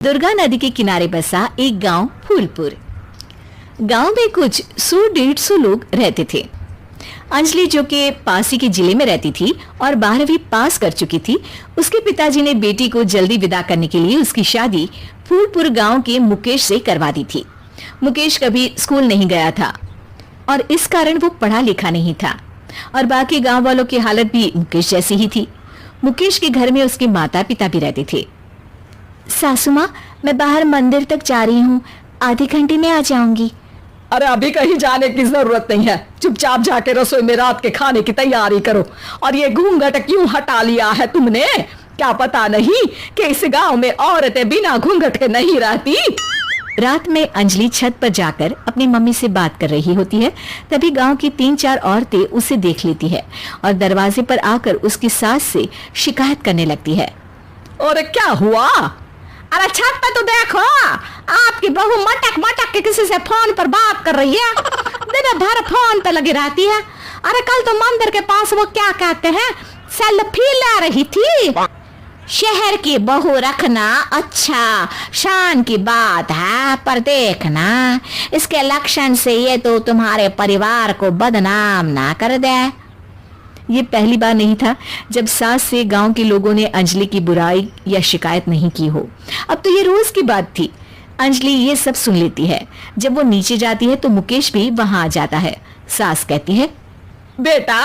दुर्गा नदी के किनारे बसा एक गांव फूलपुर। गांव में कुछ 100-150 लोग रहते थे। अंजलि, जो कि पास ही के जिले में रहती थी और 12वीं पास कर चुकी थी, उसके पिताजी ने बेटी को जल्दी विदा करने के लिए उसकी शादी फूलपुर गांव के मुकेश से करवा दी थी। मुकेश कभी स्कूल नहीं गया था और इस कारण वो पढ़ा लिखा नहीं था और बाकी गांव वालों की हालत भी मुकेश जैसी ही थी। मुकेश के घर में उसके माता पिता भी रहते थे। सासू माँ, मैं बाहर मंदिर तक जा रही हूँ, आधे घंटे में आ जाऊंगी। अरे अभी कहीं जाने की जरूरत नहीं है, चुपचाप जाके रसोई में रात के खाने की तैयारी करो। और ये घूंघट क्यों हटा लिया है तुमने? क्या पता नहीं कि इस गांव में औरतें बिना घूंघट के नहीं रहती। रात में अंजलि छत पर जाकर अपनी मम्मी से बात कर रही होती है, तभी गांव की 3-4 औरतें उसे देख लेती है और दरवाजे पर आकर उसकी सास से शिकायत करने लगती है। और क्या हुआ? अरे छत पे तो देखो, आपकी बहू मटक मटक के किसी से फोन पर बात कर रही है, दिन भर फोन पे लगी रहती है। अरे कल तो मंदिर के पास वो क्या कहते हैं, सेल्फी ले रही थी। शहर की बहू रखना अच्छा शान की बात है, पर देखना इसके लक्षण से ये तो तुम्हारे परिवार को बदनाम ना कर दे। ये पहली बार नहीं था जब सास से गांव के लोगों ने अंजलि की बुराई या शिकायत नहीं की हो। अब तो ये रोज की बात थी। अंजलि ये सब सुन लेती है। जब वो नीचे जाती है तो मुकेश भी वहां आ जाता है। सास कहती है, बेटा,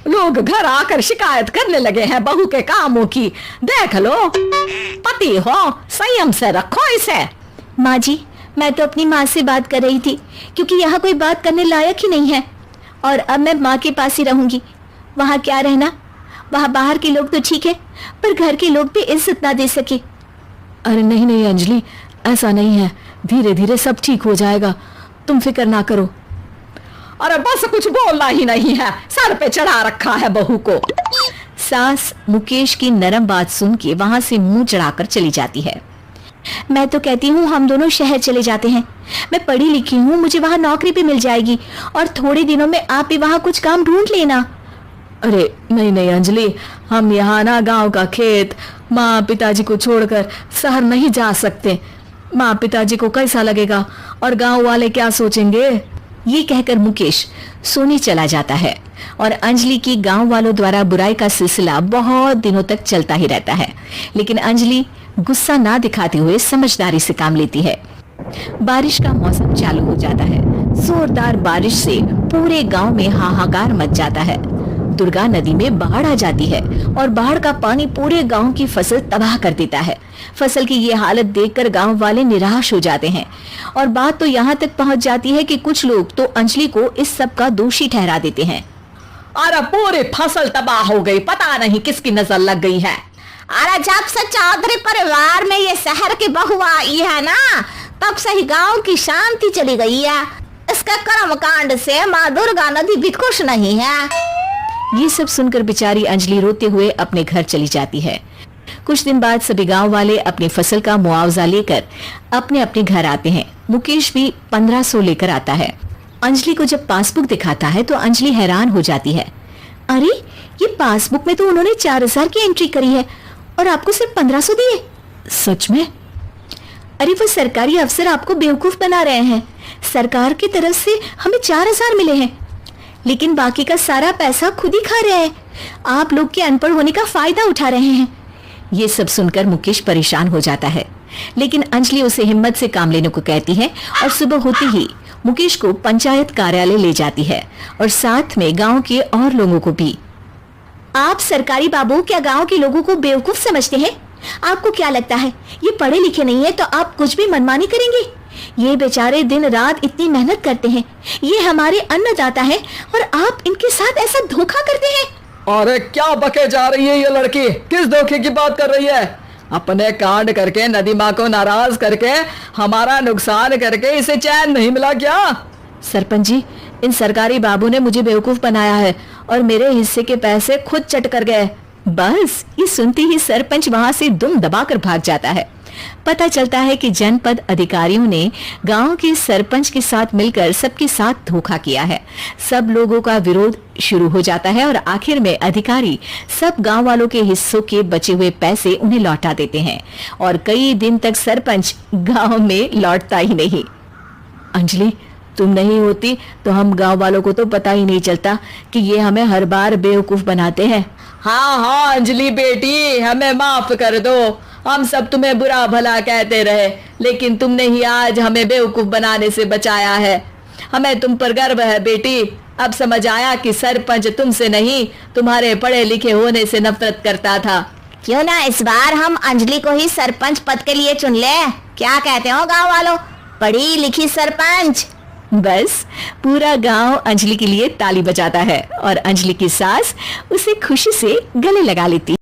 लोग घर आकर शिकायत करने लगे हैं बहू के कामों की, देख लो। पति हो, संयम से रखो इसे। माँ जी, मैं तो अपनी माँ से बात कर रही थी क्योंकि यहाँ कोई बात करने लायक ही नहीं है और अब मैं माँ के पास ही रहूंगी। वहाँ क्या रहना, वहाँ बाहर के लोग तो ठीक है पर घर के लोग भी इज्जत ना दे सके। अरे नहीं नहीं अंजलि, ऐसा नहीं है, धीरे धीरे सब ठीक हो जाएगा, तुम फिक्र ना करो। अरे बस कुछ बोलना ही नहीं है, सर पे चढ़ा रखा है बहू को। सास मुकेश की नरम बात सुन के वहां से मुंह चढ़ाकर चली जाती है। मैं तो कहती हूँ हम दोनों शहर चले जाते हैं। मैं पढ़ी लिखी हूँ, मुझे वहाँ नौकरी भी मिल जाएगी और थोड़े दिनों में आप भी वहाँ कुछ काम ढूंढ लेना। अरे नहीं नहीं अंजलि, हम यहाँ ना गांव का खेत, माँ पिताजी को छोड़कर शहर नहीं जा सकते। माँ पिताजी को कैसा लगेगा और गांव वाले क्या सोचेंगे? ये कहकर मुकेश सोने चला जाता है और अंजलि की गांव वालों द्वारा बुराई का सिलसिला बहुत दिनों तक चलता ही रहता है। लेकिन अंजलि गुस्सा ना दिखाते हुए समझदारी से काम लेती है। बारिश का मौसम चालू हो जाता है। जोरदार बारिश से पूरे गांव में हाहाकार मच जाता है। दुर्गा नदी में बाढ़ आ जाती है और बाढ़ का पानी पूरे गांव की फसल तबाह कर देता है। फसल की ये हालत देखकर गांव वाले निराश हो जाते हैं और बात तो यहाँ तक पहुँच जाती है कि कुछ लोग तो अंजलि को इस सब का दोषी ठहरा देते हैं। अरे पूरी फसल तबाह हो गई, पता नहीं किसकी नजर लग गई है। अरे जब से चौधरी परिवार में ये शहर की बहू आई है ना, तब से ही गांव की शांति चली गई है। इसके कर्म कांड से माँ दुर्गा नदी भी खुश नहीं है। ये सब सुनकर बेचारी अंजलि रोते हुए अपने घर चली जाती है। कुछ दिन बाद सभी गांव वाले अपनी फसल का मुआवजा लेकर अपने अपने घर आते हैं। मुकेश भी 1500 लेकर आता है। अंजलि को जब पासबुक दिखाता है तो अंजलि हैरान हो जाती है। अरे, ये पासबुक में तो उन्होंने 4000 की एंट्री करी है और आपको सिर्फ 1500 दिए। सच में? अरे वो सरकारी अफसर आपको बेवकूफ बना रहे हैं। सरकार की तरफ से हमें 4000 मिले हैं लेकिन बाकी का सारा पैसा खुद ही खा रहे हैं। आप लोग के अनपढ़ होने का फायदा उठा रहे हैं। ये सब सुनकर मुकेश परेशान हो जाता है लेकिन अंजलि उसे हिम्मत से काम लेने को कहती है और सुबह होते ही मुकेश को पंचायत कार्यालय ले जाती है और साथ में गांव के और लोगों को भी। आप सरकारी बाबू क्या गांव के लोगों को बेवकूफ समझते हैं? आपको क्या लगता है ये पढ़े लिखे नहीं है तो आप कुछ भी मनमानी करेंगे? ये बेचारे दिन रात इतनी मेहनत करते हैं, ये हमारे अन्नदाता है और आप इनके साथ ऐसा धोखा करते हैं। अरे क्या बके जा रही है ये लड़की, किस धोखे की बात कर रही है? अपने कांड करके नदी माँ को नाराज करके हमारा नुकसान करके इसे चैन नहीं मिला क्या? सरपंच जी, इन सरकारी बाबू ने मुझे बेवकूफ बनाया है और मेरे हिस्से के पैसे खुद चट कर गए। बस ये सुनते ही सरपंच वहां से दुम दबाकर भाग जाता है पता चलता है कि जनपद अधिकारियों ने गांव के सरपंच के साथ मिलकर सबके साथ धोखा किया है। सब लोगों का विरोध शुरू हो जाता है और आखिर में अधिकारी सब गांव वालों के हिस्सों के बचे हुए पैसे उन्हें लौटा देते हैं और कई दिन तक सरपंच गांव में लौटता ही नहीं। अंजलि, तुम नहीं होती तो हम गांव वालों को तो पता ही नहीं चलता कि ये हमें हर बार बेवकूफ बनाते हैं। हाँ हाँ अंजलि बेटी, हमें माफ कर दो। हम सब तुम्हें बुरा भला कहते रहे, लेकिन तुमने ही आज हमें बेवकूफ बनाने से बचाया है। हमें तुम पर गर्व है बेटी। अब समझ आया कि सरपंच तुमसे नहीं, तुम्हारे पढ़े लिखे होने से नफरत करता था। क्यों ना इस बार हम अंजलि को ही सरपंच पद के लिए चुन ले। क्या कहते हो गांव वालों, पढ़ी लिखी सरपंच। बस पूरा गांव अंजलि के लिए ताली बजाता है और अंजलि की सास उसे खुशी से गले लगा लेती।